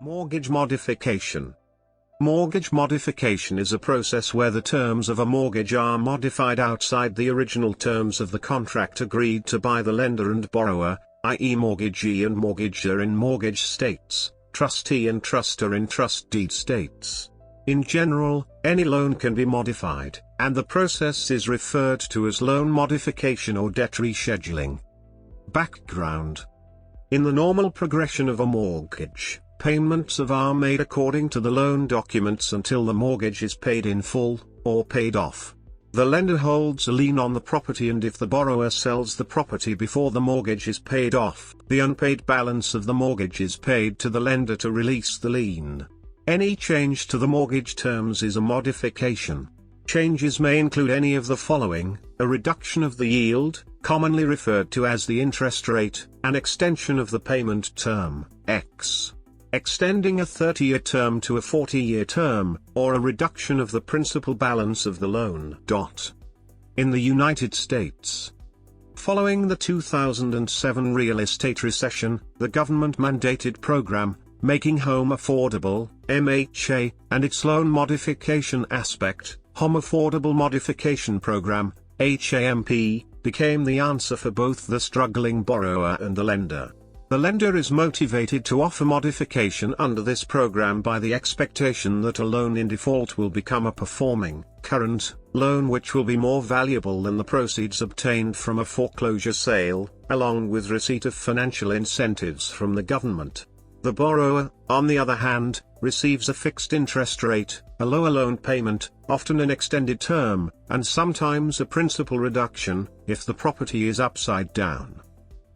Mortgage modification. Mortgage modification is a process where the terms of a mortgage are modified outside the original terms of the contract agreed to by the lender and borrower, i.e. mortgagee and mortgagor in mortgage states, trustee and trustor in trust deed states. In general, any loan can be modified, and the process is referred to as loan modification or debt rescheduling. Background. In the normal progression of a mortgage, payments are made according to the loan documents until the mortgage is paid in full, or paid off. The lender holds a lien on the property, and if the borrower sells the property before the mortgage is paid off, the unpaid balance of the mortgage is paid to the lender to release the lien. Any change to the mortgage terms is a modification. Changes may include any of the following: a reduction of the yield, commonly referred to as the interest rate, an extension of the payment term, X, extending a 30-year term to a 40-year term, or a reduction of the principal balance of the loan. In the United States, following the 2007 real estate recession, the government-mandated program, Making Home Affordable, MHA, and its loan modification aspect, Home Affordable Modification Program, HAMP, became the answer for both the struggling borrower and the lender. The lender is motivated to offer modification under this program by the expectation that a loan in default will become a performing, current, loan which will be more valuable than the proceeds obtained from a foreclosure sale, along with receipt of financial incentives from the government. The borrower, on the other hand, receives a fixed interest rate, a lower loan payment, often an extended term, and sometimes a principal reduction, if the property is upside down.